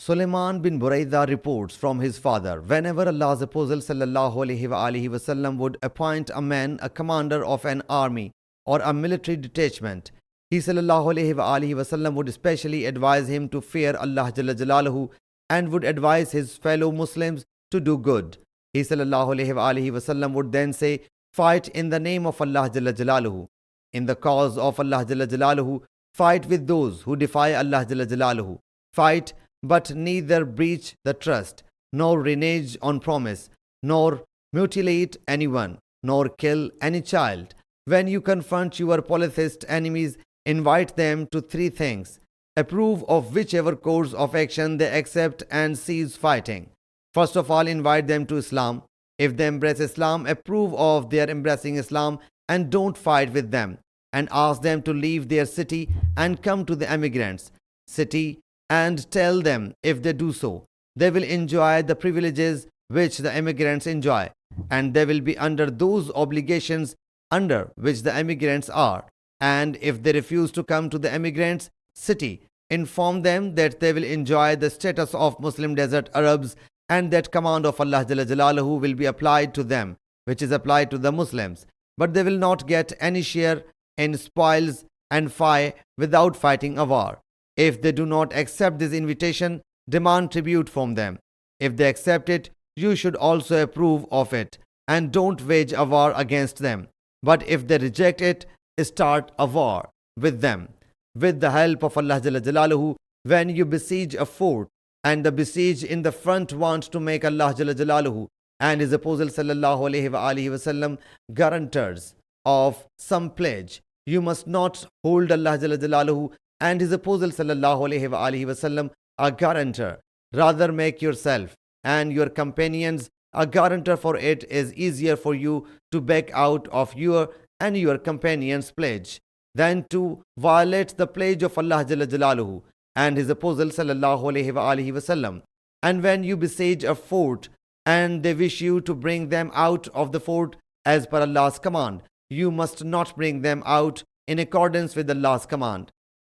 Sulaiman bin Buraida reports from his father, whenever Allah's Apostle ﷺ would appoint a man a commander of an army or a military detachment, he ﷺ would especially advise him to fear Allah Jalla Jalaluhu and would advise his fellow Muslims to do good. He ﷺ would then say, fight in the name of Allah Jalla Jalaluhu. In the cause of Allah Jalla Jalaluhu, fight with those who defy Allah Jalla Jalaluhu. Fight, but neither breach the trust, nor renege on promise, nor mutilate anyone, nor kill any child. When you confront your polytheist enemies, invite them to three things. Approve of whichever course of action they accept and cease fighting. First of all, invite them to Islam. If they embrace Islam, approve of their embracing Islam and don't fight with them. And ask them to leave their city and come to the emigrants' city, and tell them if they do so, they will enjoy the privileges which the emigrants enjoy, and they will be under those obligations under which the emigrants are. And if they refuse to come to the emigrants' city, inform them that they will enjoy the status of Muslim desert Arabs, and that command of Allah Jalla Jalaluhu will be applied to them, which is applied to the Muslims. But they will not get any share in spoils and fire without fighting a war. If they do not accept this invitation, demand tribute from them. If they accept it, you should also approve of it, and don't wage a war against them. But if they reject it, start a war with them. With the help of Allah Jalla Jalaluhu, when you besiege a fort, and the besieged in the front want to make Allah Jalla Jalaluhu and His Apostle ﷺ guarantors of some pledge, you must not hold Allah Jalla Jalaluhu and His Apostle ﷺ a guarantor. Rather, make yourself and your companions a guarantor, for it is easier for you to back out of your and your companions' pledge than to violate the pledge of Allah Jalla Jalaluhu and His Apostle ﷺ. And when you besiege a fort and they wish you to bring them out of the fort as per Allah's command, you must not bring them out in accordance with Allah's command.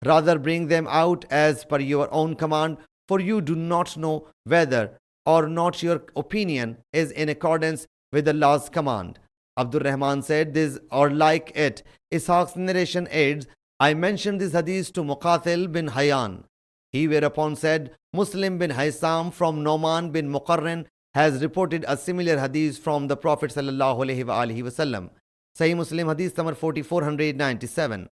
Rather, bring them out as per your own command, for you do not know whether or not your opinion is in accordance with Allah's command. Abdul Rahman said this, or like it. Ishaq's narration adds, I mentioned this hadith to Muqatil bin Hayyan. He whereupon said, Muslim bin Haysam from Noman bin Muqarrin has reported a similar hadith from the Prophet ﷺ. Sahih Muslim Hadees number 4497.